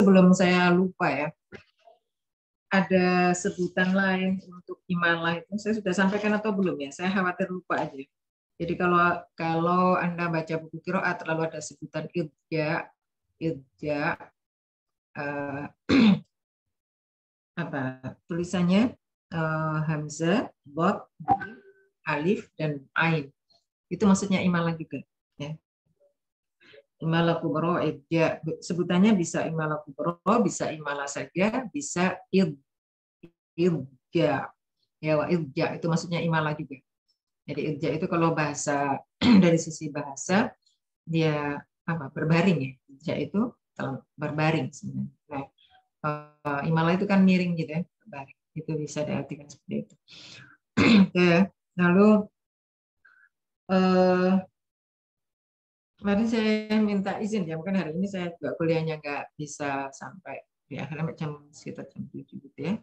sebelum saya lupa ya, ada sebutan lain untuk imalah itu saya sudah sampaikan atau belum ya? Saya khawatir lupa aja. Jadi kalau Anda baca buku qiraat terlalu ada sebutan idja, eh, apa tulisannya hamzah, dot, alif dan ain. Itu maksudnya imalah juga. Ya. Imalah kubro, idja. Sebutannya bisa imalah kubro, bisa imalah saja, bisa idja. Ya, idja itu maksudnya imalah juga. Jadi idja itu kalau bahasa dari sisi bahasa dia apa berbaring ya. Idja itu berbaring sebenarnya. Nah, imalah itu kan miring gitu ya, berbaring. Itu bisa diartikan seperti itu. Oke, lalu kemarin saya minta izin ya, mungkin hari ini saya juga kuliahnya nggak bisa sampai di akhirnya sekitar jam 7 gitu ya.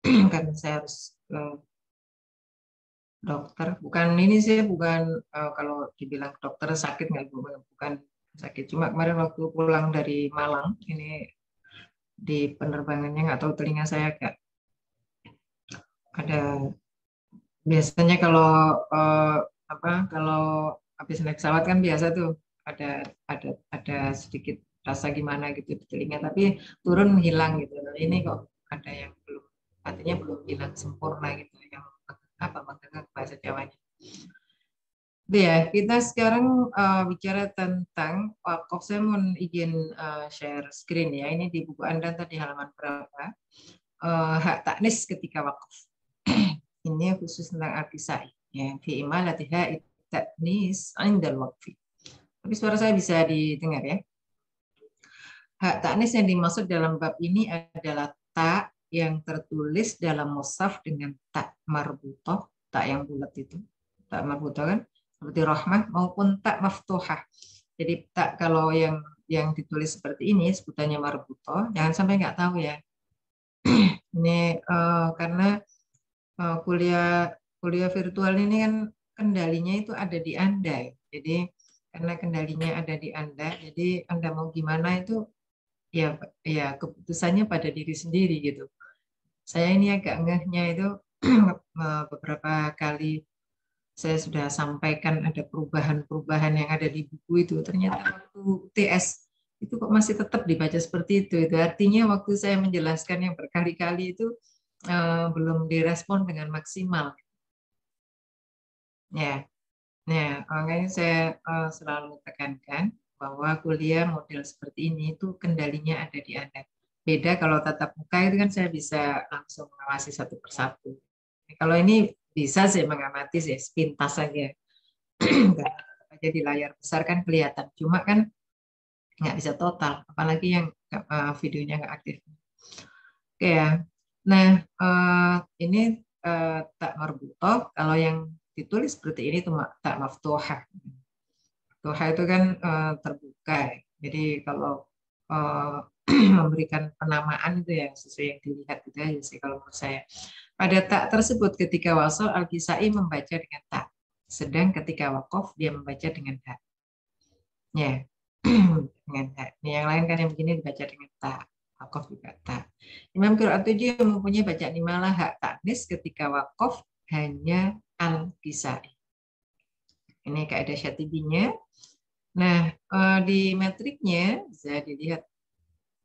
Karena saya harus dokter, bukan ini sih, bukan kalau dibilang dokter sakit nggak, bukan sakit, cuma kemarin waktu pulang dari Malang ini di penerbangannya nggak tahu telinga saya agak ada, biasanya kalau habis naik pesawat kan biasa tuh ada sedikit rasa gimana gitu di telinga, tapi turun hilang gitu. Nah, ini kok ada yang belum, artinya belum hilang sempurna gitu, yang mendengar bahasa Jawanya. Ya, kita sekarang bicara tentang wakaf. Saya mau izin share screen ya. Ini di buku Anda tadi halaman berapa? Hak taknis ketika wakaf. Ini khusus tentang al-kisai. Ya, fi imalatiha taknis indal waqfi. Tapi suara saya bisa didengar ya. Hak taknis yang dimaksud dalam bab ini adalah tak yang tertulis dalam mushaf dengan tak marbutoh, tak yang bulat itu. Tak marbutoh kan? Seperti rahmah maupun tak maftuhah. Jadi tak kalau yang ditulis seperti ini sebutannya marbutoh, jangan sampai nggak tahu ya. Ini karena kuliah virtual ini kan kendalinya itu ada di Anda. Jadi karena kendalinya ada di Anda, jadi Anda mau gimana itu ya keputusannya pada diri sendiri gitu. Saya ini agak ngehnya itu beberapa kali saya sudah sampaikan ada perubahan-perubahan yang ada di buku itu. Ternyata waktu TS itu kok masih tetap dibaca seperti itu. Itu artinya waktu saya menjelaskan yang berkali-kali itu belum direspon dengan maksimal. Ya, makanya saya selalu tekankan bahwa kuliah model seperti ini itu kendalinya ada di Anda. Beda kalau tatap muka itu kan saya bisa langsung mengawasi satu persatu. Kalau ini bisa saya mengamati sih sepintas saja. Enggak aja di layar besar kan kelihatan. Cuma kan nggak bisa total, apalagi yang videonya nggak aktif. Oke ya. Nah, ini tak marbutoh. Kalau yang ditulis seperti ini itu tak maftuhah. Maftuhah itu kan terbuka. Jadi kalau memberikan penamaan itu ya sesuai yang dilihat gitu aja sih kalau menurut saya. Pada tak tersebut ketika wasal Al-Kisai membaca dengan tak. Sedang ketika wakaf dia membaca dengan tak. Ya, dengan tak. Ini yang lain kan yang begini dibaca dengan tak. Wakaf juga tak. Imam Qiraat 7 yang mempunyai bacaan imalah hak taknis ketika wakaf hanya Al-Kisai. Ini kaidah syatibinya. Nah, di metriknya bisa dilihat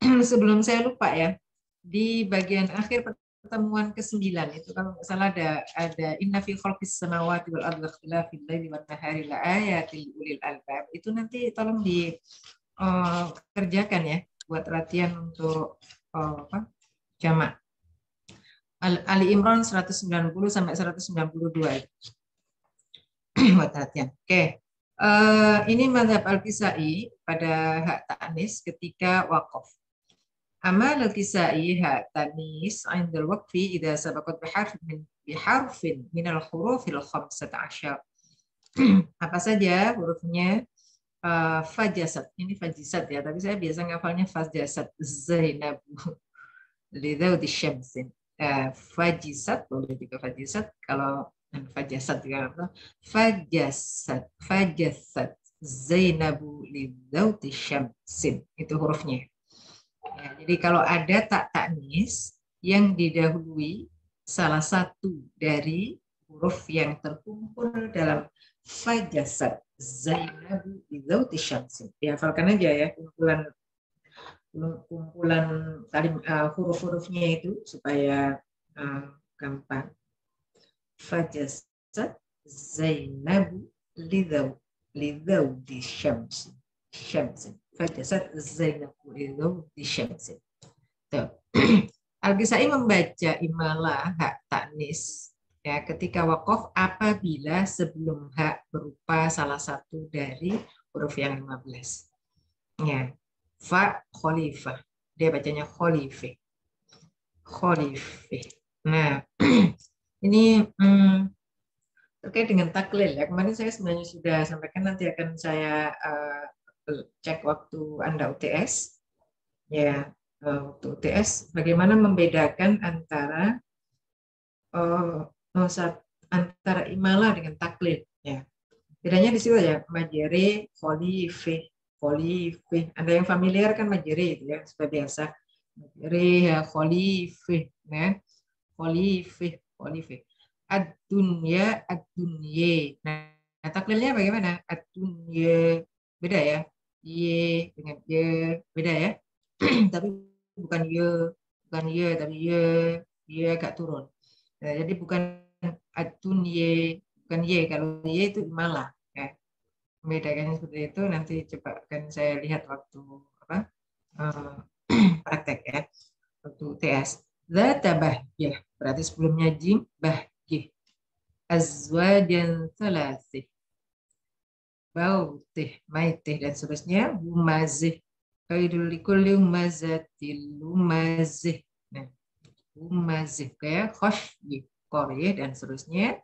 sebelum saya lupa ya, di bagian akhir pertemuan ke-9 itu kalau nggak salah ada inna fi khalqis samawati wal ardi ikhtilafil laili wan nahari la ayatil ulil albab. Itu nanti tolong dikerjakan ya buat latihan untuk jamak. Ali Imran 190 sampai 192 itu. Buat latihan. Oke. Ini mazhab Al-Kisai pada hak ta'nis ketika wakaf. Amal Al-Kisai hak ta'nis indal waqfi idza sabaqat biharfin min al-hurufil 15. Apa saja hurufnya? Fajasat. Ini fajisat ya, tapi saya biasa ngafalnya fajasat. Zainab. Lidawdi syamsin. Fajisat boleh juga fajisat, kalau fajasat juga fajasat Zainabu lidzauti syamsin. Itu hurufnya. Ya, jadi kalau ada tak taknis yang didahului salah satu dari huruf yang terkumpul dalam fajasat Zainabu lidzauti syamsin. Dihafalkan aja ya kumpulan huruf-hurufnya itu supaya gampang. Fajasat Zainabu lidzauti syamsin. Fajasat Zainabu lidzauti syamsin. Al-Ghazali membaca imalah hak taknis ya ketika wakof apabila sebelum hak berupa salah satu dari huruf yang 15. Ya. Fa khalifah. Dia bacanya khalifah. Khalifah. Nah, ini terkait dengan taklil ya. Kemarin saya sebenarnya sudah sampaikan, nanti akan saya cek waktu Anda UTS. Ya, waktu UTS bagaimana membedakan antara antara imalah dengan taklil ya. Bedanya di situ ya, majere, khalifah. Ada yang familiar kan majere itu ya, sudah biasa. Majere ya, khalifah ya. Khalifah. Ad-dunya, ad-dunye. Nah, taklilnya bagaimana? Ad-dunye. Beda ya. Ye dengan ye beda ya. Tapi bukan ye tapi ye agak turun. Nah, jadi bukan ad-dunye, bukan ye. Kalau ye itu imalah ya. Membedakannya seperti itu nanti coba akan saya lihat waktu praktek ya, waktu TS. Zata bahjah berarti sebelumnya jim bahjih. Azwajan thalathih, bautih, maitih dan seterusnya. Humazih, kaidul likulli humazatil humazih. Nah, humazih kayak khosyih, qoriyah dan seterusnya.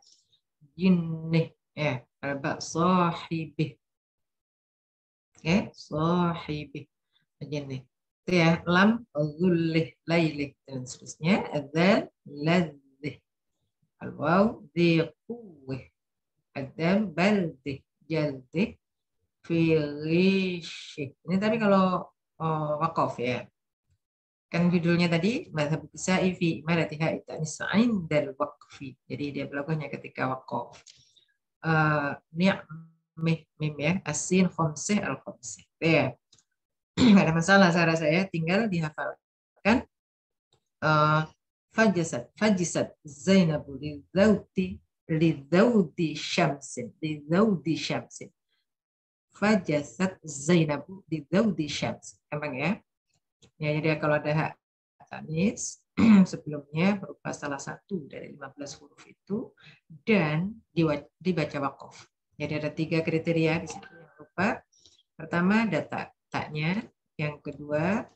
Jinnih ya, albak sahibih. Ya, sahibih. Jinnih. Itu ya, lam, zullih, lailih dan seterusnya. Adzal, ladzih. Al-waw, dhiquwih. Adzal, baldih, jaldih. Filishih. Ini tapi kalau waqaf ya. Kan judulnya tadi mazhab Kisai fi imaratiha itanisa'in dal waqfi. Jadi dia berlakunya ketika waqaf. Ni'mih, mim ya. Asin, khomsih, al-khomsih. Ya. Nggak ada masalah cara saya, tinggal dihafalkan. Fajisat Zainabu lidzauti syamsin. Fajasat Zainabu lidzauti syamsin. Emang ya? Ya, jadi kalau ada hak tanis sebelumnya berupa salah satu dari 15 huruf itu dan dibaca wakof. Jadi ada 3 kriteria di situ yang berupa. Pertama ada taknya, yang kedua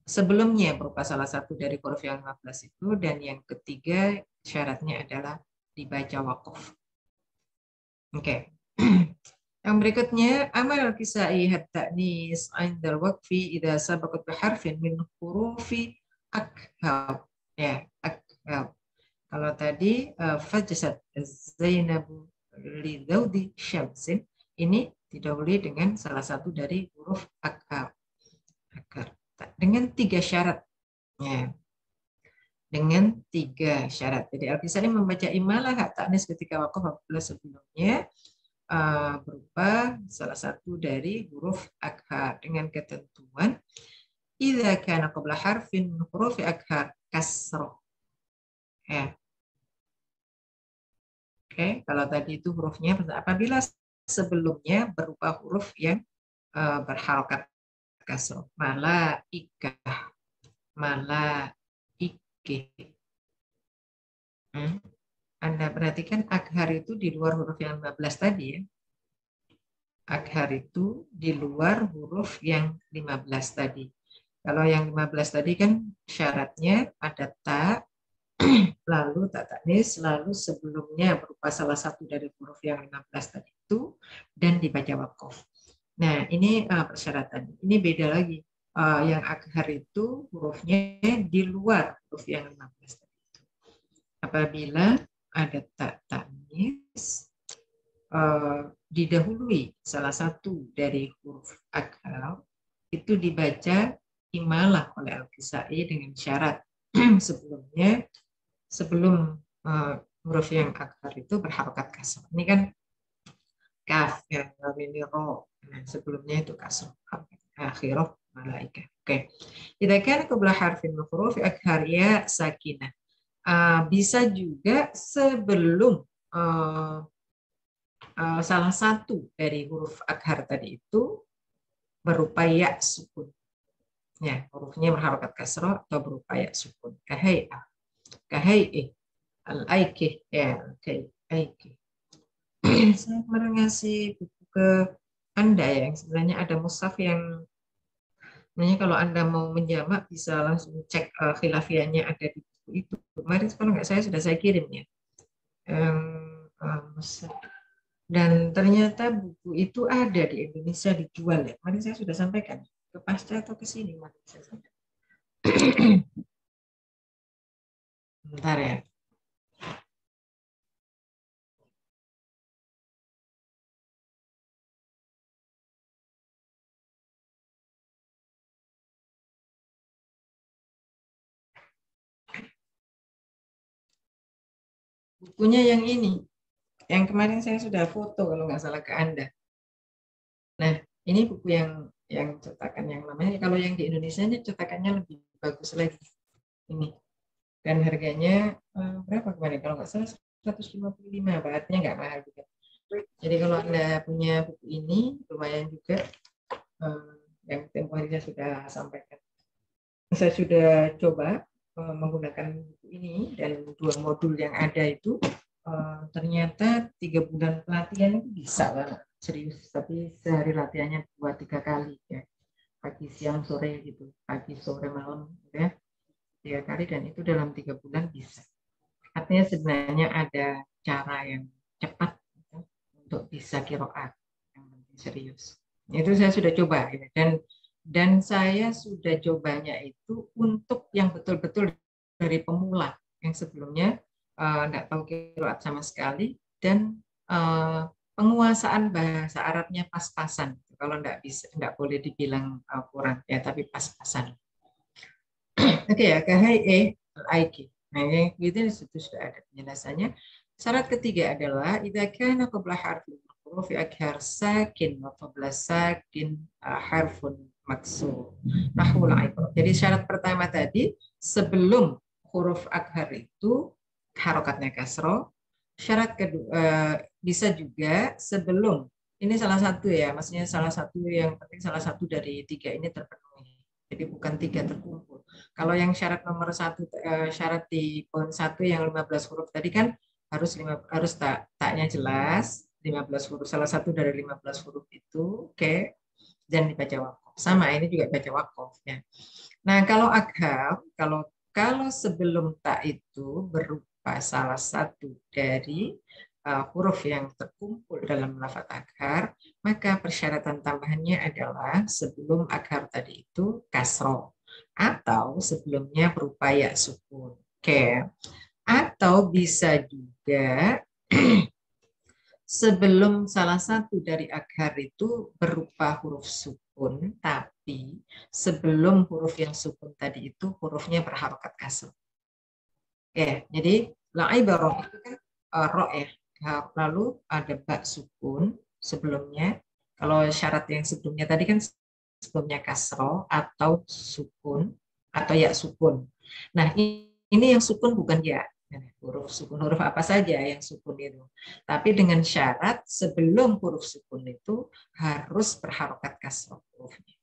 sebelumnya berupa salah satu dari huruf yang 15 itu, dan yang ketiga syaratnya adalah dibaca wakof. Oke. Yang berikutnya, amal kisai hat-ta'nis 'indal waqfi idza sabaqat bi harfin min hurufi akhab. Ya, akhab. Kalau tadi fajasat Zainabu li daudi syamsin, ini didahului dengan salah satu dari huruf akhab. Dengan 3 syarat. Ya. Dengan 3 syarat. Jadi Al-Ghazali membaca imalah hak ta'nis ketika waqaf apabila sebelumnya berupa salah satu dari huruf akhar dengan ketentuan idza kana qabla harfin huruf akhar kasroh. Ya. Oke, kalau tadi itu hurufnya apabila sebelumnya berupa huruf yang berharokat kasroh. Malaikah, malaike. Anda perhatikan akhar itu di luar huruf yang 15 tadi ya. Akhar itu di luar huruf yang 15 tadi. Kalau yang 15 tadi kan syaratnya ada ta, lalu tak taknis, lalu sebelumnya berupa salah satu dari huruf yang 15 tadi itu, dan dibaca wakof. Nah, ini persyaratan. Ini beda lagi. Yang akhar itu hurufnya di luar huruf yang 15 tadi itu. Apabila ada tak taknis, didahului salah satu dari huruf akhar, itu dibaca imalah oleh Al-Kisai dengan syarat sebelum huruf yang akhar itu berharokat kasrah. Ini kan kaf, ya, ini ro. Nah, sebelumnya itu kasrah. Akhirah malaika. Oke. Idza kana qabla harfin min huruf akhar ya sakinah. Bisa juga sebelum salah satu dari huruf akhar tadi itu berupa ya sukun. Ya, hurufnya berharokat kasrah atau berupa ya sukun. Kahai'ah, kahai'ih, al-aikih, ya, aikih. Saya kemarin ngasih buku ke Anda ya, yang sebenarnya ada mushaf yang sebenarnya kalau Anda mau menjamak bisa langsung cek khilafiahnya ada di buku itu. Kemarin kalau nggak sudah saya kirim ya. Dan ternyata buku itu ada di Indonesia dijual ya. Kemarin saya sudah sampaikan ke Pasca atau ke sini. Bentar ya. Bukunya yang ini, yang kemarin saya sudah foto kalau nggak salah ke Anda. Nah, ini buku yang cetakan yang namanya, kalau yang di Indonesia ini cetakannya lebih bagus lagi. Ini. Dan harganya berapa kemarin? Kalau nggak salah 155, artinya nggak mahal juga. Jadi kalau Anda punya buku ini, lumayan juga. Yang tempo hari saya sudah sampaikan. Saya sudah coba menggunakan buku ini dan 2 modul yang ada itu ternyata 3 bulan pelatihan itu bisa lah, serius. Tapi sehari latihannya 2-3 kali ya, pagi siang sore gitu, pagi sore malam ya, 3 kali, dan itu dalam 3 bulan bisa. Artinya sebenarnya ada cara yang cepat gitu, untuk bisa qiraat yang penting serius. Itu saya sudah coba ya. Dan saya sudah cobanya itu untuk yang betul-betul dari pemula yang sebelumnya nggak tahu qiraat sama sekali, dan penguasaan bahasa Arabnya pas-pasan. Kalau nggak boleh dibilang kurang ya, tapi pas-pasan. Oke ya, kahai al-aiki. Nah, yang itu sudah ada penjelasannya. Syarat ketiga adalah idza kana qabla harfin huruf akhar sakin wa qabla sakin harfun maksur. Nahwul ibrah. Jadi syarat pertama tadi sebelum huruf akhar itu harokatnya kasroh. Syarat kedua bisa juga sebelum, ini salah satu ya, maksudnya salah satu yang penting, salah satu dari 3 ini terpenuhi. Jadi bukan 3 terkumpul. Kalau yang syarat nomor 1, syarat di poin 1 yang 15 huruf tadi kan harus taknya jelas, 15 huruf, salah satu dari 15 huruf itu, oke, dan dibaca wakof. Sama, ini juga baca wakof ya. Nah, kalau akhar, kalau sebelum tak itu berupa salah satu dari huruf yang terkumpul dalam lafaz akhar, maka persyaratan tambahannya adalah sebelum akhar tadi itu kasroh, atau sebelumnya berupa ya sukun. Oke. Atau bisa juga sebelum salah satu dari akhar itu berupa huruf sukun, tapi sebelum huruf yang sukun tadi itu hurufnya berharokat kasroh. Ya, jadi la'ibarah itu kan ro ya. Lalu ada ba sukun sebelumnya. Kalau syarat yang sebelumnya tadi kan sebelumnya kasroh atau sukun atau ya sukun. Nah, ini yang sukun bukan ya. Huruf sukun, huruf apa saja yang sukun itu. Tapi dengan syarat sebelum huruf sukun itu harus berharokat kasroh hurufnya.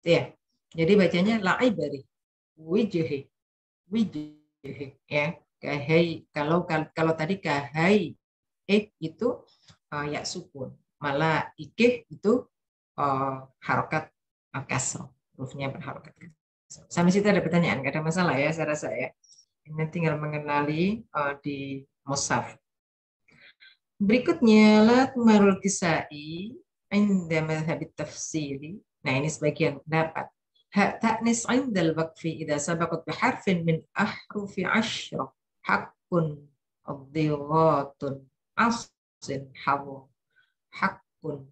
Ya, jadi bacanya la'ibari, wijhi, wijhi, ya. Kahai, kalau tadi kahai itu ya sukun, malah ikih itu harokat kasroh, hurufnya berharokat kasroh. Sampai situ ada pertanyaan, nggak ada masalah ya, saya rasa ya. Ini tinggal mengenali di mushaf. Berikutnya la tumarul kisai inda madhhabit tafsiri. Nah, ini sebagian pendapat. Hak ta'nis indal waqfi idza sabaqat biharfin min ahrufi asyrah haqqun adhiratun asin hawu hakun,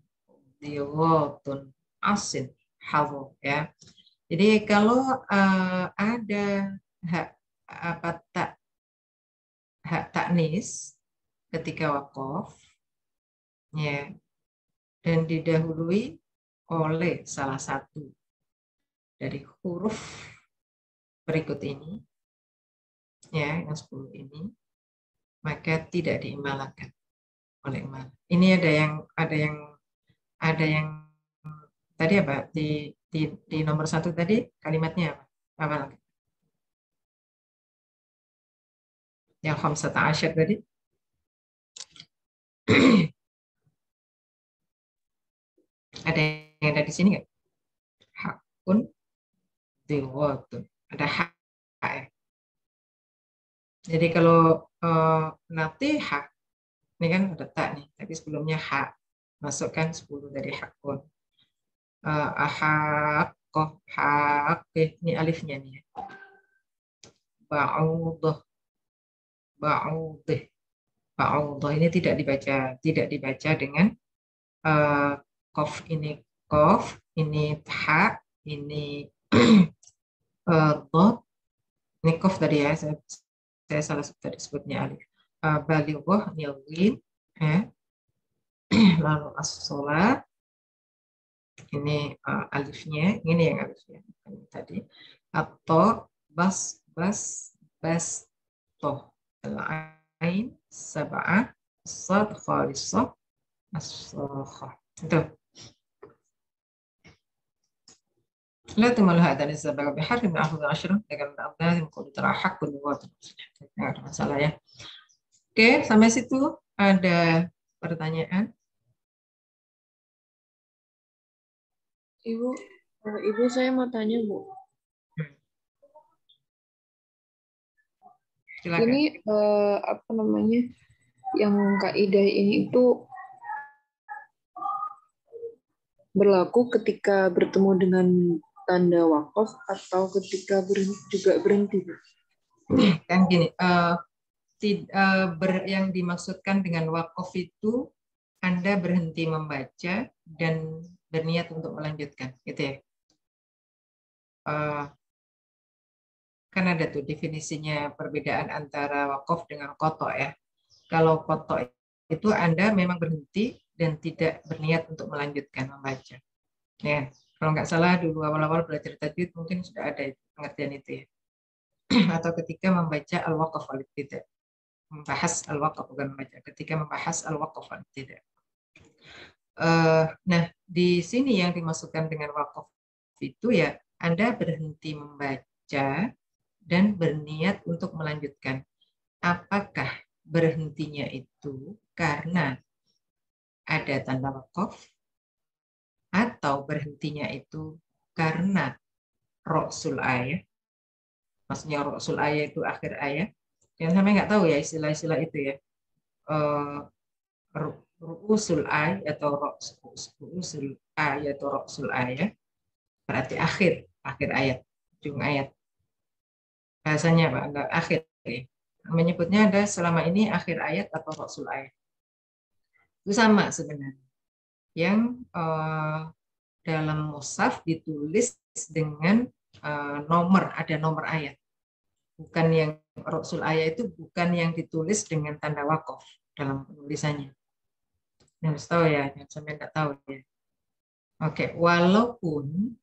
diwotun, asin, hawo ya. Jadi kalau ada hak apa hak taknis ketika wakaf ya dan didahului oleh salah satu dari huruf berikut ini ya yang 10 ini maka tidak diimalakan oleh imal. Ini ada yang tadi apa di nomor 1 tadi kalimatnya apa lagi? Yang khamsata asyar tadi. Ada yang ada di sini nggak? Hakun diwatun. Ada hak. Ya. Jadi kalau nanti hak, ini kan ada tak nih, tapi sebelumnya hak. Masukkan 10 dari hakun. Ahak, hak, ini alifnya nih. Ba'udah, ba'udah, ba'udah ini tidak dibaca dengan kof ini hak, ini dot, ini kof tadi ya, saya salah tadi sebutnya alif. Balighah, nilwin, lalu as-sholat, ini alifnya, ini yang alifnya ini tadi. Atau bas, toh, al-ain, sab'ah, sad, khalisah, as-sokhah. Itu. لا تمل هذا الزبق بحرف من أخذ 10 dengan lازم kudu terahak kudu nggak ada masalah ya. Oke, sampai situ ada pertanyaan? Ibu saya mau tanya, Bu. Silakan. Ini apa namanya? Yang kaidah ini itu berlaku ketika bertemu dengan tanda wakaf atau ketika juga berhenti? Kan gini, yang dimaksudkan dengan wakaf itu Anda berhenti membaca dan berniat untuk melanjutkan, gitu ya. Kan ada tuh definisinya perbedaan antara wakaf dengan kotok ya. Kalau kotok itu Anda memang berhenti dan tidak berniat untuk melanjutkan membaca. Ya, kalau nggak salah dulu awal-awal belajar tajwid mungkin sudah ada pengertian itu ya. Atau ketika membaca al-waqaf al-ibtida. Membahas al-waqaf bukan membaca. Ketika membahas al-waqaf al-ibtida. Nah, di sini yang dimasukkan dengan wakaf itu ya Anda berhenti membaca dan berniat untuk melanjutkan. Apakah berhentinya itu karena ada tanda wakaf atau berhentinya itu karena roksul ayat, maksudnya roksul ayat itu akhir ayat. Yang sampai nggak tahu ya istilah-istilah itu ya. Ru'usul ayat atau ru'usul ayat atau roksul ayat berarti akhir ayat, ujung ayat. Bahasanya Pak, enggak akhir. Menyebutnya ada selama ini akhir ayat atau roksul ayat. Itu sama sebenarnya. Yang dalam mushaf ditulis dengan nomor, ada nomor ayat. Bukan yang roksul ayat itu bukan yang ditulis dengan tanda wakaf dalam penulisannya. Harus tahu ya, yang sampai nggak tahu ya. Oke, walaupun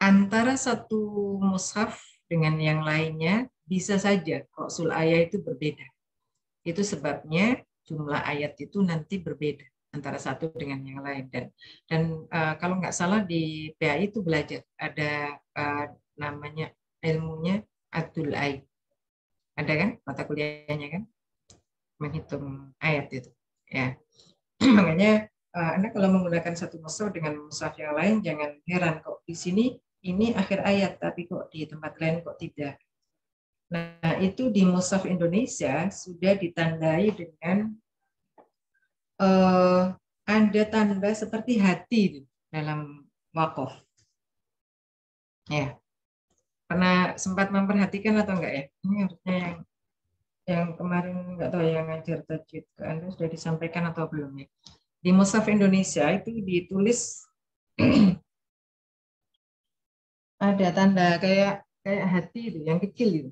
antara satu mushaf dengan yang lainnya bisa saja roksul ayat itu berbeda. Itu sebabnya jumlah ayat itu nanti berbeda antara satu dengan yang lain dan kalau nggak salah di PAI itu belajar ada namanya ilmunya Adul Ayat. Ada kan mata kuliahnya kan menghitung ayat itu ya. Makanya Anda kalau menggunakan satu mushaf dengan mushaf yang lain jangan heran kok di sini ini akhir ayat tapi kok di tempat lain kok tidak. Nah, itu di mushaf Indonesia sudah ditandai dengan ada tanda seperti hati dalam wakaf. Ya, pernah sempat memperhatikan atau enggak ya? Ini harusnya yang yang kemarin nggak tahu yang ngajar tajwid ke Anda sudah disampaikan atau belum ya. Di Mushaf Indonesia itu ditulis ada tanda kayak kayak hati itu yang kecil itu.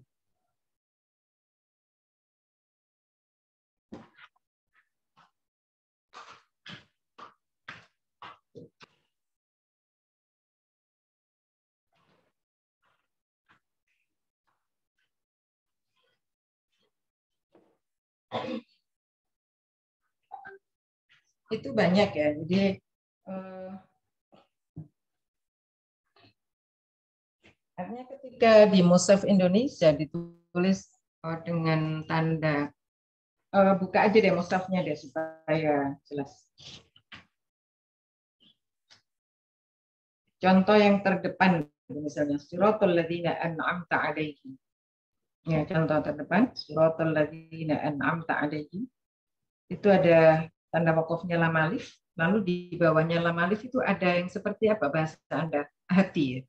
Itu banyak ya. Jadi eh, artinya ketika di Mushaf Indonesia ditulis dengan tanda buka aja deh mushafnya deh supaya jelas. Contoh yang terdepan misalnya siratal ladzina an'amta 'alaihim. Ya, contoh terdepan siratal ladzina an'amta 'alaihim. Itu ada tanda wakofnya lam alif, lalu di bawahnya lam alif itu ada yang seperti apa bahasa Anda? Hati ya.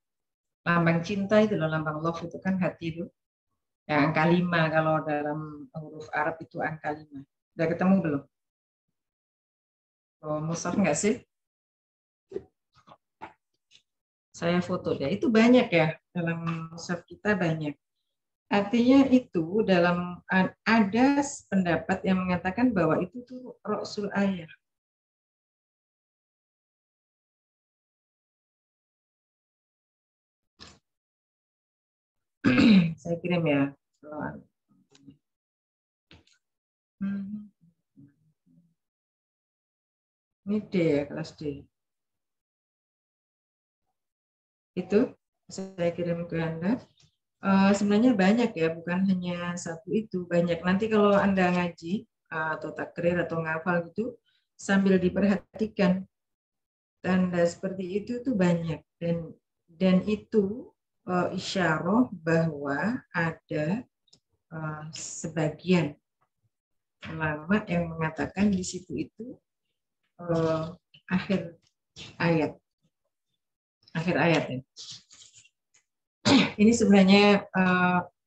Lambang cinta itu loh, lambang love itu kan hati itu. Ya, angka 5 kalau dalam huruf Arab itu angka 5. Udah ketemu belum? Oh, mushaf nggak sih? Saya foto deh. Itu banyak ya, dalam mushaf kita banyak. Artinya itu dalam ada pendapat yang mengatakan bahwa itu tuh Rasul ayat. Saya kirim ya. Ini D ya, kelas D. Itu saya kirim ke Anda. Sebenarnya banyak ya, bukan hanya satu itu. Banyak. Nanti kalau Anda ngaji atau takrir atau ngafal gitu, sambil diperhatikan tanda seperti itu tuh banyak. Dan itu isyarah bahwa ada sebagian ulama yang mengatakan di situ itu akhir ayat. Akhir ayat ya. Ini sebenarnya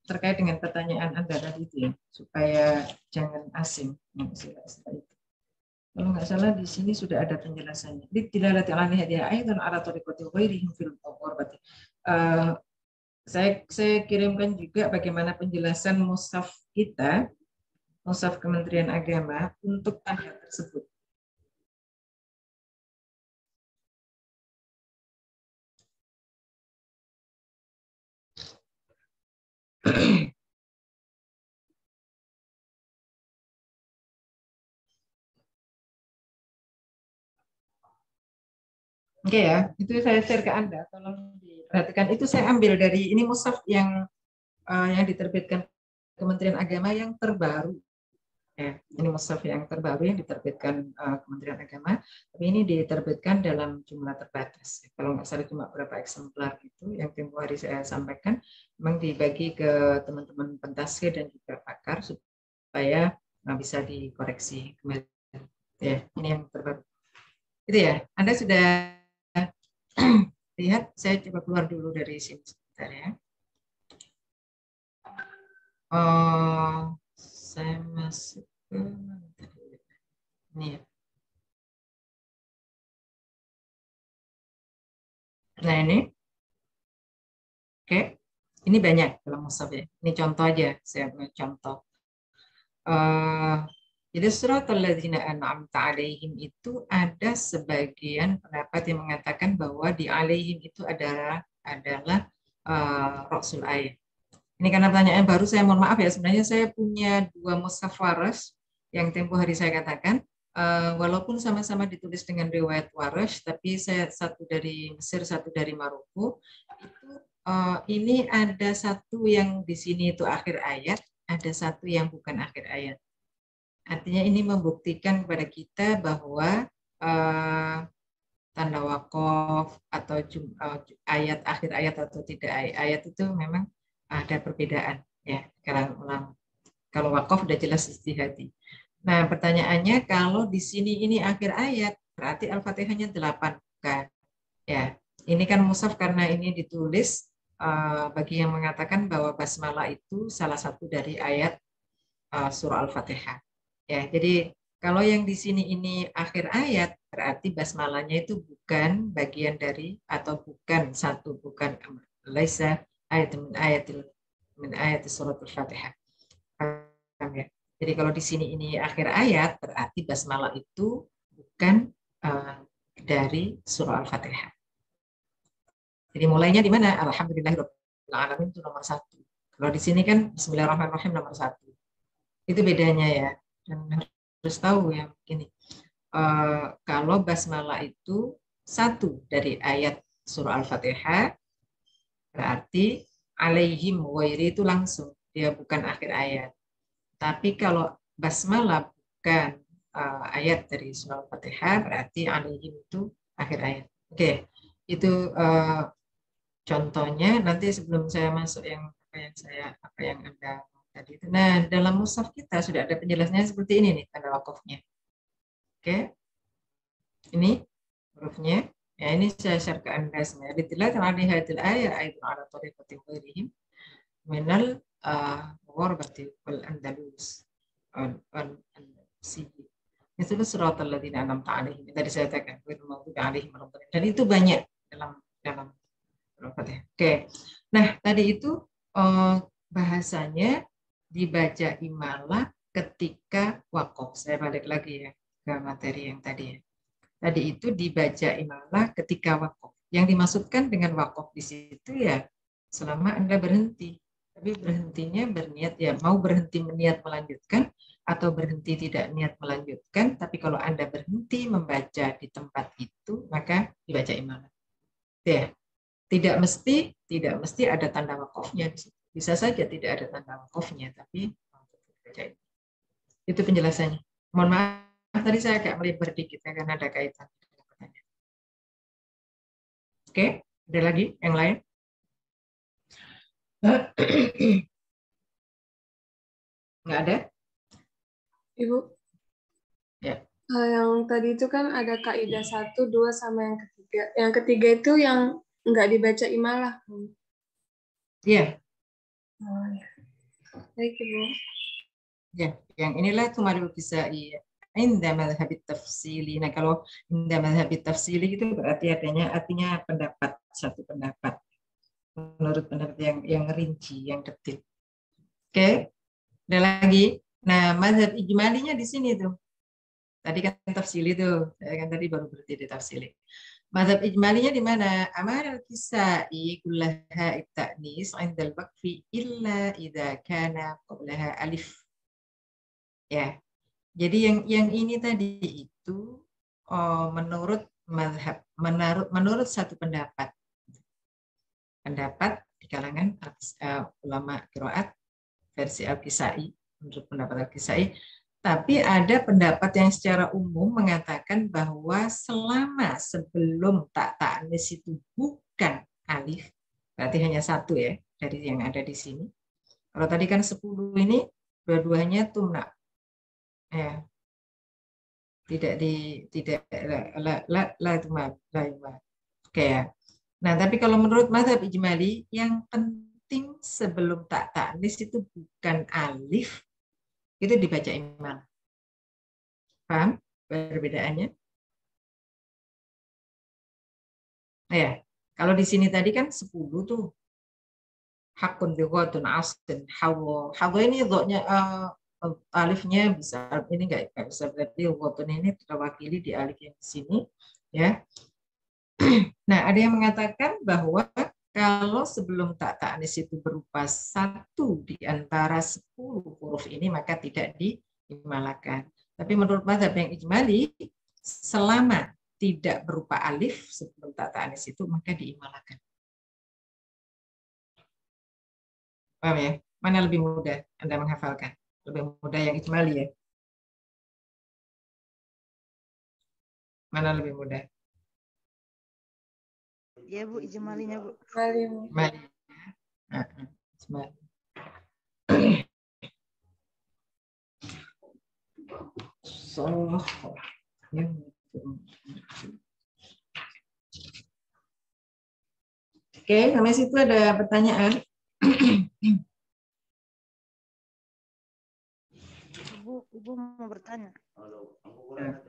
terkait dengan pertanyaan Anda tadi itu ya, supaya jangan asing istilah-istilah itu. Kalau nggak salah di sini sudah ada penjelasannya. Di tidak ada hadiah ayat dan arah torikotil ghairihim fil berarti. Saya kirimkan juga bagaimana penjelasan mushaf kita, mushaf Kementerian Agama untuk tanda tersebut. Oke ya, itu saya share ke Anda. Tolong diperhatikan. Itu saya ambil dari ini mushaf yang diterbitkan Kementerian Agama yang terbaru. Ya, ini mushaf yang terbaru yang diterbitkan Kementerian Agama, tapi ini diterbitkan dalam jumlah terbatas. Kalau nggak salah cuma berapa eksemplar gitu, yang tempoh hari saya sampaikan, memang dibagi ke teman-teman pentaskia dan juga pakar supaya bisa dikoreksi kembali. Ya, ini yang terbaru. Itu ya, Anda sudah lihat, saya coba keluar dulu dari sini sebentar ya. Saya masuk ke ini ya. Nah ini, oke, ini banyak dalam mushaf ya. Ini contoh aja, saya punya contoh. Jadi suratul ladzina an'amta alaihim itu ada sebagian pendapat yang mengatakan bahwa di alaihim itu adalah Rasul ayat. Ini karena pertanyaan baru, saya mohon maaf ya. Sebenarnya saya punya 2 mushaf waras yang tempo hari saya katakan, walaupun sama-sama ditulis dengan riwayat waras, tapi saya satu dari Mesir, satu dari Maroko. Itu ini ada satu yang di sini itu akhir ayat, ada satu yang bukan akhir ayat. Artinya ini membuktikan kepada kita bahwa tanda wakof atau ayat akhir ayat atau tidak ayat itu memang ada perbedaan ya kalangan ulama. Kalau wakof sudah jelas istihadi. Nah pertanyaannya kalau di sini ini akhir ayat berarti Al-Fatihahnya 8 kan? Ya ini kan mushaf karena ini ditulis bagi yang mengatakan bahwa basmalah itu salah satu dari ayat surah Al-Fatihah. Ya, jadi kalau yang di sini ini akhir ayat, berarti basmalahnya itu bukan bagian dari atau bukan satu, bukan laisa ayat min ayat surat Al-Fatihah. Paham ya? Jadi kalau di sini ini akhir ayat, berarti basmalah itu bukan dari surah Al-Fatihah. Jadi mulainya di mana? Alhamdulillahirabbil alamin itu nomor 1. Kalau di sini kan Bismillahirrahmanirrahim nomor 1. Itu bedanya ya. Dan harus tahu ya begini. Kalau basmalah itu satu dari ayat surah Al-Fatihah, berarti alaihim wairi itu langsung, dia bukan akhir ayat. Tapi kalau basmalah bukan ayat dari surah Al-Fatihah, berarti alaihim itu akhir ayat. Oke, itu contohnya. Nanti sebelum saya masuk yang apa yang Anda tadi itu. Nah, dalam mushaf kita sudah ada penjelasannya seperti ini nih, tanda wakofnya. Oke. Ini hurufnya. Ya, ini saya share ke Anda sebenarnya. Ditilat alaihi hadil ayat ayat ala tariqati ghairihim minal gharbati wal andalus wal andalusi. Itu suratul ladzina an'amta alaihim. Tadi saya katakan dan itu banyak dalam Al-Fatihah. Oke. Nah, tadi itu bahasanya dibaca imalah ketika wakaf. Saya balik lagi ya ke materi yang tadi ya. Tadi itu dibaca imalah ketika wakaf. Yang dimaksudkan dengan wakaf di situ ya selama Anda berhenti. Tapi berhentinya berniat ya, mau berhenti niat melanjutkan atau berhenti tidak niat melanjutkan. Tapi kalau Anda berhenti membaca di tempat itu, maka dibaca imalah. Ya, tidak mesti ada tanda wakafnya. Bisa saja tidak ada tanda wakafnya, tapi itu penjelasannya. Mohon maaf, tadi saya agak melebar dikit karena ada kaitan. Oke, ada lagi yang lain? Nggak ada? Ibu? Ya. Yang tadi itu kan ada kaidah 1, 2, sama yang ketiga. Yang ketiga itu yang nggak dibaca imalah. Iya. Oh, ya. Baik, Ibu. Ya, yang inilah tumarul kisai inda madhhabit tafsili. Nah, kalau inda madhhabit tafsili itu berarti artinya pendapat, satu pendapat. Menurut pendapat yang rinci, yang detil. Oke, ada lagi. Nah, madhab ijmalinya di sini tuh. Tadi kan tafsili tuh, saya kan tadi baru berhenti di tafsili. Madhab ijmalinya di mana? Amar al-kisai kullaha at-ta'nis 'inda al-waqfi illa idza kana qablaha alif. Ya. Jadi yang ini tadi itu menurut madhab, menurut satu pendapat di kalangan ulama qiraat versi Al-Kisai, menurut pendapat Al-Kisai. Tapi ada pendapat yang secara umum mengatakan bahwa selama sebelum tak ta'nis itu bukan alif, berarti hanya satu ya dari yang ada di sini. Kalau tadi kan 10 ini dua-duanya tumna. Ya, tidak oke ya. Nah, tapi kalau menurut mazhab ijmali yang penting sebelum tak ta'nis itu bukan alif, itu dibaca imal. Paham perbedaannya? Ya, kalau di sini tadi kan 10 tuh hakun biqatun asdin hawa ini dhoknya alifnya bisa ini enggak bisa, berarti qatun ini terwakili di alif yang di sini ya. Nah, ada yang mengatakan bahwa kalau sebelum tak ta'nis itu berupa satu di antara 10 huruf ini, maka tidak diimalakan. Tapi menurut mazhab yang ijmali, selama tidak berupa alif sebelum tak ta'nis itu, maka diimalakan. Paham ya? Mana lebih mudah Anda menghafalkan? Lebih mudah yang ijmali ya? Mana lebih mudah? Ya Bu, ijmalinya Bu. Ijmali. Ijmali. So, oke, sampai situ ada pertanyaan. Ibu mau bertanya. Ya.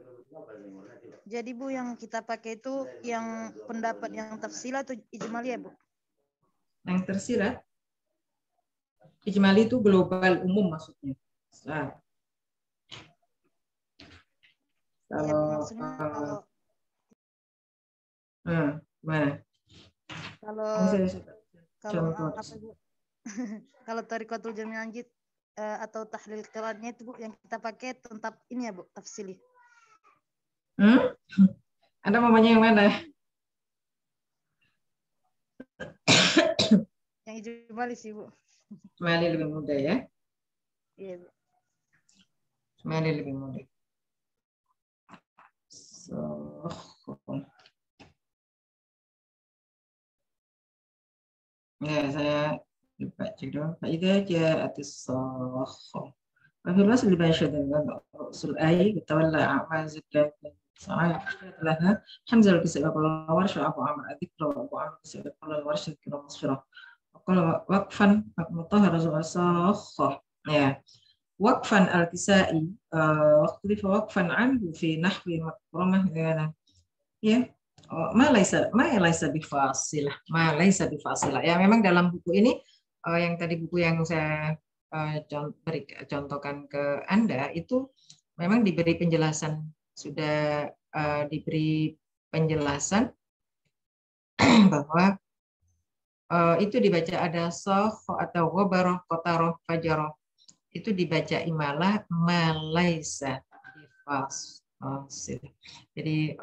Jadi Bu, yang kita pakai itu yang pendapat yang tafsil atau ijmali ya Bu? Yang tersirat, ijmali itu global umum maksudnya. Nah, Iya Bu, kalau maksudnya kalau mana? kalau kalau Contoh. apa Bu? Kalau Thariqatul Jami'ah Anjid atau tahlil qiraatnya itu Bu yang kita pakai tetap ini ya Bu, tafsili. Anda mamanya yang mana? Yang ijmali sih Bu. Ijmali lebih mudah ya. Iya Bu. Ijmali lebih mudah. So, ya saya lupa cek dong. Faidah ja'atis sakh. Fahirras liban syaddan rasul ay tawalla a'ma zakat sa'ay laha hamzah al-kisab qala warsh abu amr adikra abu amr kisab qala warsh kira musfira qala waqfan mutahhar sakh ya waqfan al-kisai waqti fa waqfan anhu fi nahwi maqramah ya ma laisa bifasilah ya memang dalam buku ini yang tadi buku yang saya contohkan ke Anda itu memang diberi penjelasan sudah diberi penjelasan bahwa itu dibaca ada soh atau wabaroh kotaroh fajaroh itu dibaca imalah malaisa bifasil. Jadi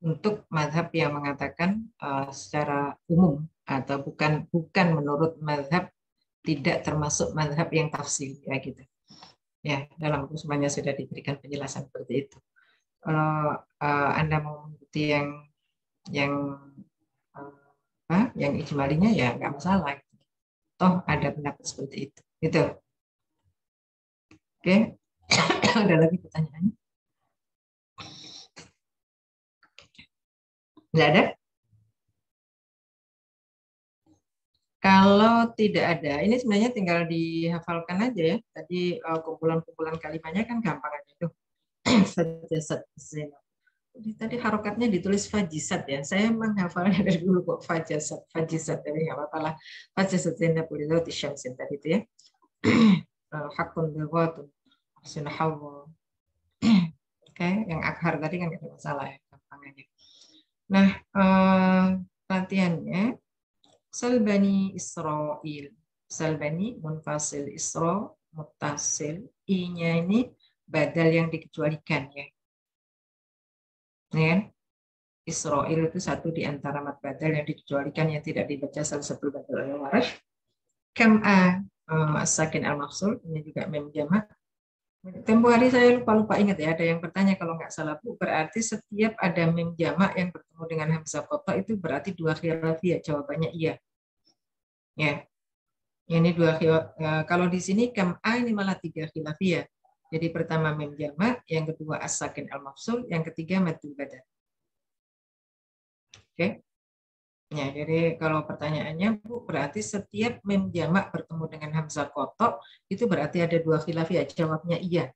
untuk mazhab yang mengatakan secara umum atau bukan menurut mazhab tidak termasuk mazhab yang tafsir ya gitu. Ya, dalam buku semuanya sudah diberikan penjelasan seperti itu. Kalau Anda mau mengikuti yang ijmalinya ya nggak masalah. Toh ada pendapat seperti itu. Gitu. Oke. Ada lagi pertanyaannya? Nggak ada? Kalau tidak ada, ini sebenarnya tinggal dihafalkan aja ya. Tadi kumpulan-kumpulan kalimatnya kan gampang aja tuh. Fajasat Zainab. Tadi harokatnya ditulis fajisat ya. Saya menghafalnya dari dulu kok fajasat, tapi nggak apa-apa lah. Fajasat Zainab ulidati syamsin tadi itu ya. Hakun bilwatun sinahawu. Oke, yang akhar tadi kan nggak ada masalah ya, gampang aja. Nah, latihannya Salbani Israil. Salbani munfasil Isra muttasil. I-nya ini badal yang dikecualikan ya. Ya. Israil itu satu di antara mad badal yang dikecualikan yang tidak dibaca salah satu badal oleh waras. Kam'a as-sakin al-mafsul ini juga mem jamak. Tempo hari saya lupa ingat ya, ada yang bertanya kalau nggak salah Bu, berarti setiap ada mem jamak yang bertemu dengan hamzah qata itu berarti dua khilafiyah, jawabannya iya. Ya, ini dua kalau di sini kam'a ini malah tiga khilafiyah. Jadi pertama mem jamak, yang kedua as-sakin al-mafsul, yang ketiga madul badal. Oke. Ya, jadi kalau pertanyaannya Bu, berarti setiap mem jamak bertemu dengan hamzah qata itu berarti ada dua khilafiyah. Jawabnya iya.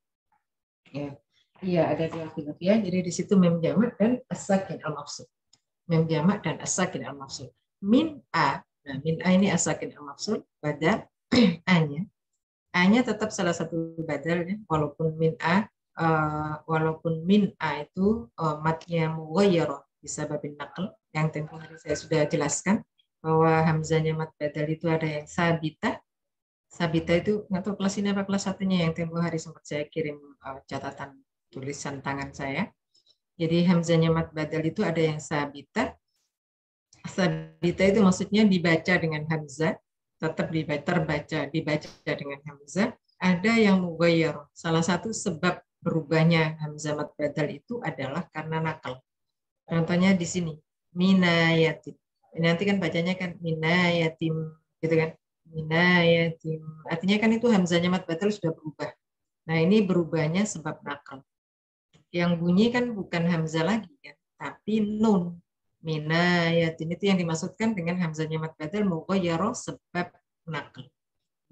Ya. Iya, ada dua khilafiyah. Jadi di situ mem jamak dan as-sakin al-mafsul. Mem jamak dan as-sakin al-mafsul. Min a. Nah, min a ini as-sakin al-mafsul, badal a-nya. A-nya tetap salah satu badal ya, walaupun min a itu matnya mughayyarah bisa babin naql yang tempoh hari saya sudah jelaskan bahwa hamzahnya mat badal itu ada yang sabita. Sabita itu nggak tahu kelas ini apa kelas satunya yang tempoh hari sempat saya kirim catatan tulisan tangan saya. Jadi hamzahnya mat badal itu ada yang sabita. Sabita itu maksudnya dibaca dengan hamzah, tetap dibaca dengan hamzah. Ada yang mughayyar. Salah satu sebab berubahnya hamzah mad badal itu adalah karena nakal. Contohnya di sini, minayatim. Nanti kan bacanya kan minayatim, gitu kan? Minayatim. Artinya kan itu hamzahnya mad badal sudah berubah. Nah ini berubahnya sebab nakal. Yang bunyi kan bukan hamzah lagi kan, tapi nun. Minayatin itu yang dimaksudkan dengan hamzahnya mad badal mughayyarah sebab nakal.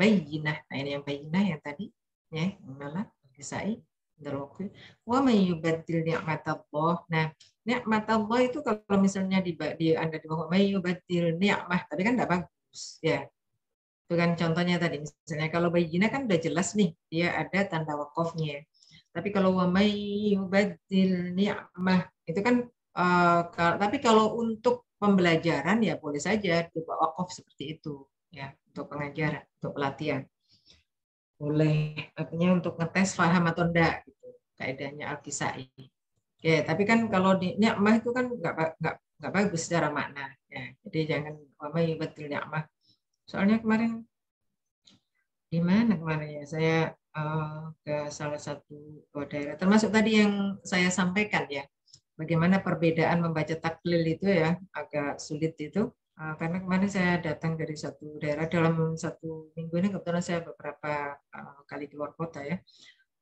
Bayyinah. Nah ini yang bayyinah yang tadi ya, malah Kisai Darwaqi wa may yubaddil ni'matallah. Nah, ni'matallah itu kalau misalnya di Anda di bawah may yubaddil ni'mah, tapi kan enggak bagus ya. Itu kan contohnya tadi misalnya kalau bayyinah kan udah jelas nih, dia ada tanda wakofnya. Tapi kalau wa may yubaddil ni'mah itu kan tapi kalau untuk pembelajaran ya boleh saja coba wakaf seperti itu ya, untuk pengajaran, untuk pelatihan. Boleh, artinya untuk ngetes paham atau enggak gitu. Kaidahnya Al-Kisai. Oke, tapi kan kalau di ni'mah itu kan enggak bagus secara makna ya. Jadi jangan wa may yubaddil ni'mah. Soalnya kemarin di mana kemarin ya saya ke salah satu daerah termasuk tadi yang saya sampaikan ya, bagaimana perbedaan membaca taklil itu ya agak sulit itu karena kemarin saya datang dari satu daerah dalam 1 minggu ini kebetulan saya beberapa kali keluar kota ya.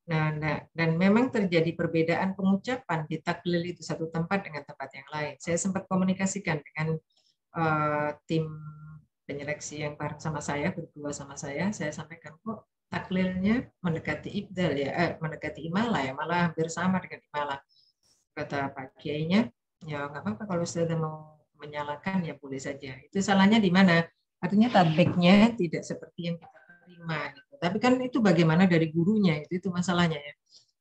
Nah, dan memang terjadi perbedaan pengucapan di taklil itu satu tempat dengan tempat yang lain. Saya sempat komunikasikan dengan tim penyeleksi yang bareng sama saya, berdua sama saya sampaikan kok taklilnya mendekati ibdal ya, mendekati imalah ya, malah hampir sama dengan imalah. Kata Pak Kiainya, ya nggak apa-apa kalau sudah mau menyalakan ya boleh saja. Itu salahnya di mana? Artinya tabliknya tidak seperti yang kita terima. Gitu. Tapi kan itu bagaimana dari gurunya, itu masalahnya ya.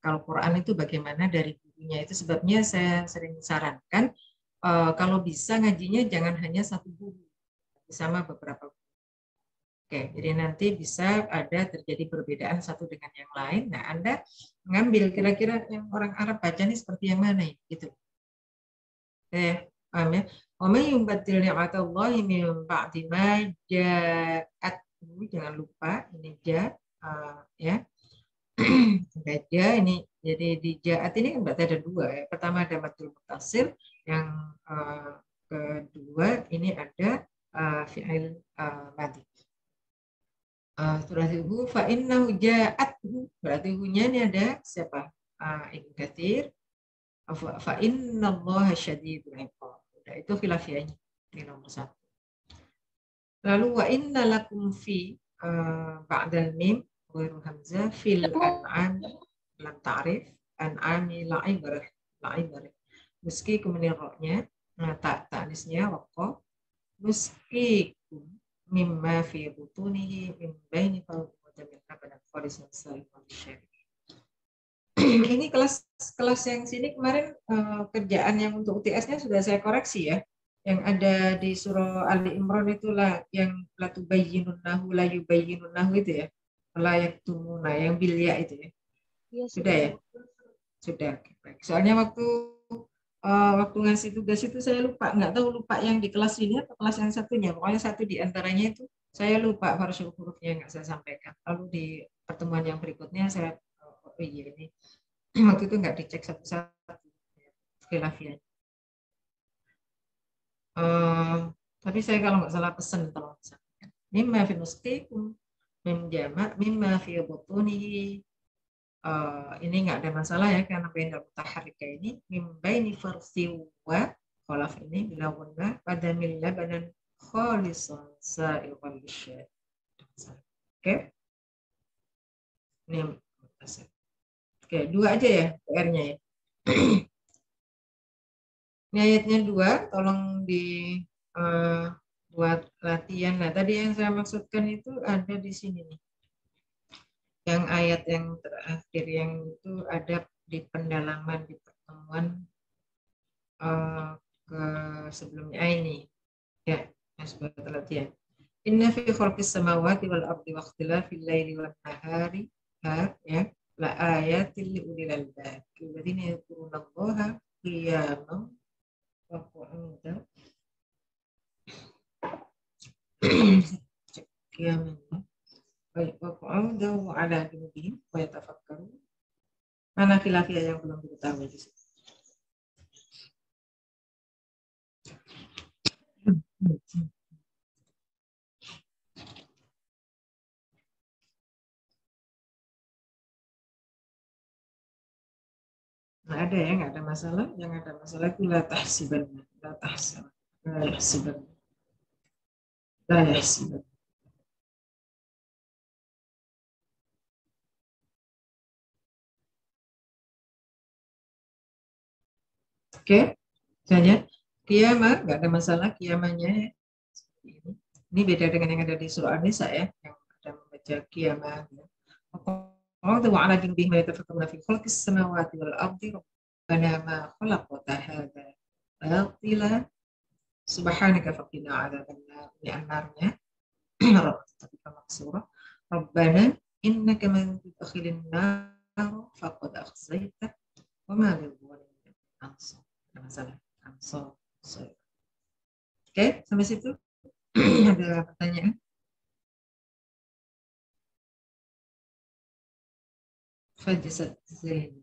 Kalau Quran itu bagaimana dari gurunya, itu sebabnya saya sering sarankan kalau bisa ngajinya jangan hanya satu guru, sama beberapa. Oke, jadi nanti bisa ada terjadi perbedaan satu dengan yang lain. Nah, Anda mengambil kira-kira yang orang Arab baca ini seperti yang mana gitu. Paham ya? Wa may yubaddil ni'matallahi min ba'di ma ja'at. Jangan lupa ini ya. Baca ini jadi di ja'at ini kan berarti ada dua ya. Pertama ada madul muttasil, yang kedua ini ada fi'il madhi. Suratihu fa innahu ja'at, berarti hunya ini ada siapa? Ibnu Katsir. Fa innallaha syadidul iqab. Itu khilafiyahnya di nomor 1. Lalu wa inna lakum fi ba'dal mim ghairu hamzah fil an'am lam ta'rif an'ami la'ibarah. Meski kemudian roknya ta'nisnya waqaf meski mimma fi butunihi min baini qalbi mutaminna pada qadisan salim wal syari. Ini kelas yang sini kemarin kerjaan yang untuk UTS-nya sudah saya koreksi ya. Yang ada di surah Ali Imran itulah yang la tubayyinunnahu la yubayyinunnahu itu ya. La yaktumuna yang bilya itu ya. Iya, Sudah ya? Sudah. Soalnya waktu ngasih tugas itu saya nggak tahu lupa yang di kelas ini atau kelas yang satunya. Pokoknya satu di antaranya itu saya lupa farsul hurufnya nggak saya sampaikan. Lalu di pertemuan yang berikutnya saya oh iya ini waktu itu nggak dicek satu-satu khilafiyah. Tapi saya kalau nggak salah pesan tolong sampaikan. Mimma fi nusqikum mim jama' mimma fi butunihi. Ini nggak ada masalah ya karena benda mutaharrika ini mim baini farsi wa kholaf ini bila guna pada milla badan khalisan sa'iqan lisyad. Oke. Ini oke, 2 aja ya PR-nya ya. Ini ayatnya 2, tolong buat latihan. Nah, tadi yang saya maksudkan itu ada di sini nih. Yang ayat yang terakhir yang itu ada di pendalaman di pertemuan ke sebelumnya ini ya, yang sebagai latihan. Inna fi khalqis samawati wal ardi wa ikhtilafil laili wan nahari ya la ayatil li ulil albab alladziina yadhkurunallaha qiyaman wa qu'udan qiyaman wa ala junubihim wa yatafakkarun. Mana khilafiyah yang belum diketahui di sini? Nggak ada ya, nggak ada masalah. Yang ada masalah itu la tahsiban, la yahsiban. Oke, misalnya kiamah nggak ada masalah kiamahnya. Ini beda dengan yang ada di surah An-Nisa ya, yang ada membaca kiamah. Allah wa ala junubihim wa yatafakkaruna fi khalqis samawati wal ardi rabbana ma khalaqta hadza batila subhanaka faqina adzabannar. Ini an-narnya. Tapi maksura rabbana innaka man tudkhilin nar faqad akhzaita wa ma lil zalimin ansar. Masalah ansar. Oke, sampai situ. Ada pertanyaan? Fajasat zain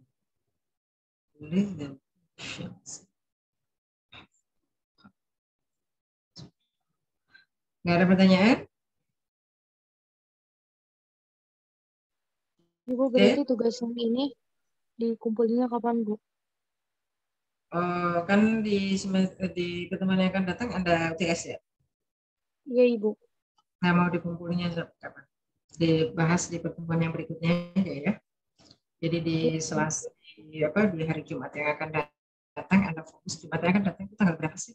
lidam syams. Nggak ada pertanyaan? Ibu berarti tugas yang ini dikumpulinnya kapan, Bu? Kan di pertemuan yang akan datang ada UTS ya? Iya, Ibu. Nah, mau dikumpulinya kapan? Dibahas di pertemuan yang berikutnya aja ya. Jadi di Selasa, di hari Jumat yang akan datang ada fokus. Jumat yang akan datang itu tanggal berapa sih?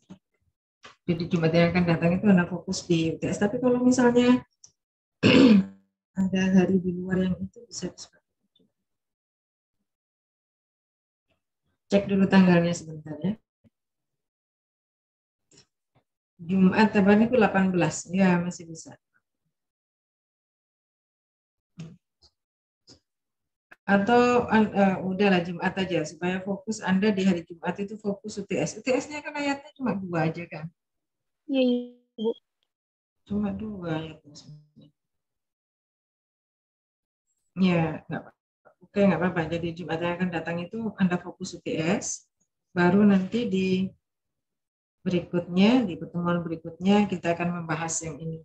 Jadi Jumat yang akan datang itu ada fokus di UTS. Tapi kalau misalnya ada hari di luar yang itu bisa cek dulu tanggalnya sebentar ya. Jumat apa itu 18. Ya, masih bisa. Atau udahlah Jumat aja supaya fokus Anda di hari Jumat itu fokus UTS. UTS-nya kan ayatnya cuma 2 aja kan? Iya, Ibu. Cuma 2 ayatnya sebenarnya. Ya, nggak apa-apa. Oke, nggak apa-apa. Jadi Jumat yang akan datang itu Anda fokus UTS, baru nanti di berikutnya, di pertemuan berikutnya kita akan membahas yang ini.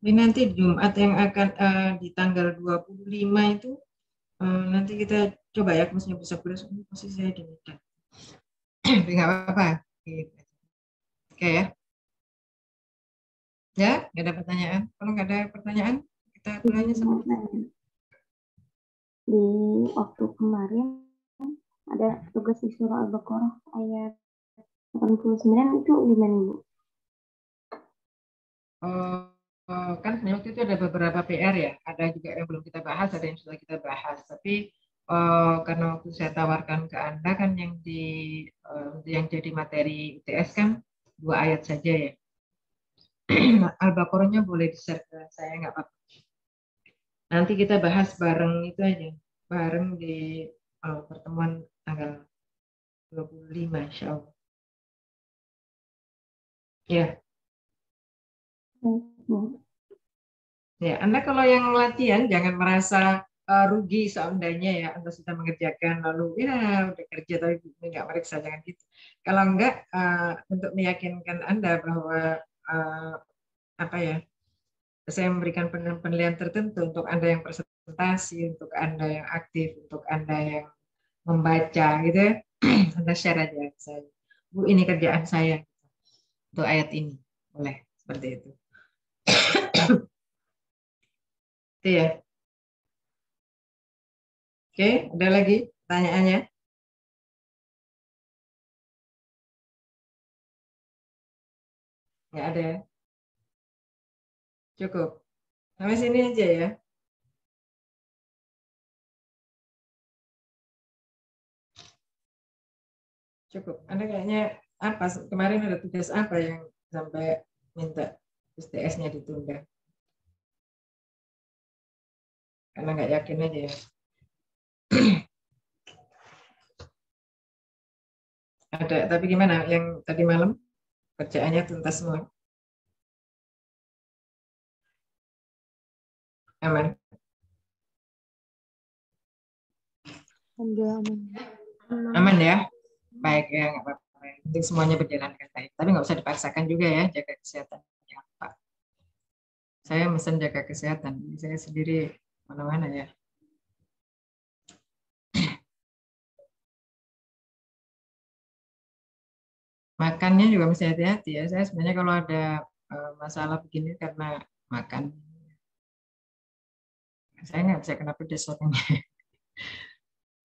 Ini nanti Jumat yang akan di tanggal 25 itu nanti kita coba ya, maksudnya besok posisi saya di Medan. Nggak apa-apa. Oke ya. Ya, nggak ada pertanyaan. Kalau nggak ada pertanyaan, kita mulainya sama. Di waktu kemarin ada tugas di surah Al-Baqarah ayat 89 itu gimana, Bu? Kan waktu itu ada beberapa PR ya, ada juga yang belum kita bahas, ada yang sudah kita bahas. Tapi karena waktu saya tawarkan ke Anda kan yang jadi materi UTS kan 2 ayat saja ya. Al-Baqarahnya boleh di-share ke saya nggak apa-apa. Nanti kita bahas bareng itu aja, bareng di pertemuan tanggal 25 insya Allah. Ya. Ya, Anda kalau yang latihan jangan merasa rugi seandainya ya Anda sudah mengerjakan lalu ya udah kerja tapi nggak meriksa, jangan gitu. Kalau enggak untuk meyakinkan Anda bahwa saya memberikan penilaian tertentu untuk Anda yang presentasi, untuk Anda yang aktif, untuk Anda yang membaca gitu ya. Anda share aja saya. Bu, ini kerjaan saya untuk ayat ini. Boleh seperti itu. Itu ya. Oke, ada lagi pertanyaannya? Nggak ada ya? Cukup. Sampai sini aja ya. Cukup. Anda kayaknya apa? Kemarin ada tugas apa yang sampai minta STS-nya ditunda? Karena nggak yakin aja ya. Ada, tapi gimana? Yang tadi malam kerjaannya tuntas semua? Aman? Aman ya? Baik ya, nggak apa-apa. Yang penting semuanya berjalan dengan baik. Tapi nggak usah dipaksakan juga ya, jaga kesehatan. Saya mesen jaga kesehatan. Saya sendiri mana-mana ya. Makannya juga mesti hati-hati ya. Saya sebenarnya kalau ada masalah begini karena makan. Saya nggak bisa kena pedas waktunya.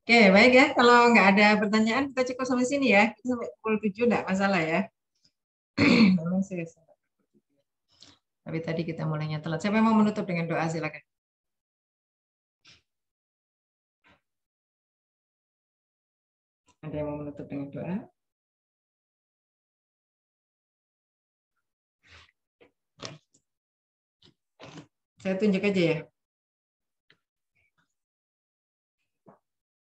Oke, baik ya. Kalau nggak ada pertanyaan, kita cukup sampai sini ya. Kita sampai pukul 7, nggak masalah ya. Memang sih. Tapi tadi kita mulainya telat. Siapa yang mau menutup dengan doa, silakan. Ada yang mau menutup dengan doa? Saya tunjuk aja ya.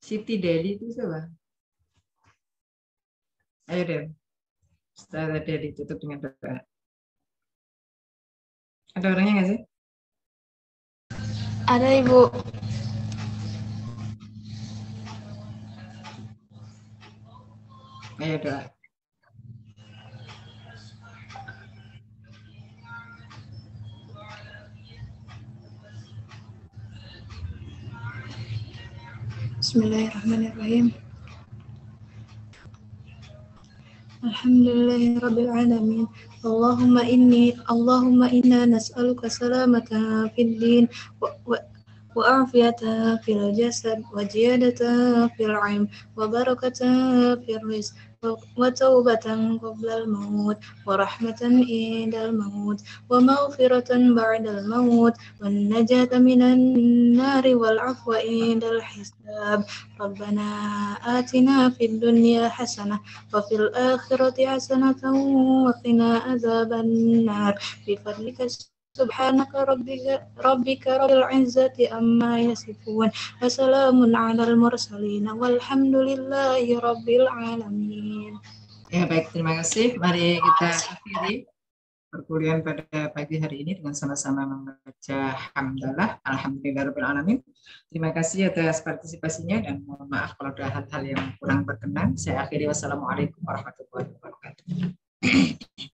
Siti Dedi itu siapa? Ayo deh. Setelah Dedi tutup dengan doa. Ada orangnya nggak sih? Ada Ibu. Ayo doa. Bismillahirrahmanirrahim. Alhamdulillahirabbil alamin. Allahumma inna nas'aluka salamata fid din wa afiyata fil jasad wa ziyadata fil ilm wa barakata fil rizq wa taubatan qabla al maut wa rahmatan indal maut wa maghfiratan ba'dal maut wa najata minan nari wal afwa indal hisab. Rabbana atina fid dunya hasanah wa fil akhirati hasanatan wa qina azaban nar bifadlika subhanaka rabbika rabbil izzati amma yasifun wa salamun alal mursalin walhamdulillahi rabbil alamin. Ya, baik, terima kasih. Mari kita akhiri perkuliahan pada pagi hari ini dengan sama-sama membaca hamdalah, alhamdulillahirabbil alamin. Terima kasih atas partisipasinya dan mohon maaf kalau ada hal-hal yang kurang berkenan. Saya akhiri, wassalamualaikum warahmatullahi wabarakatuh.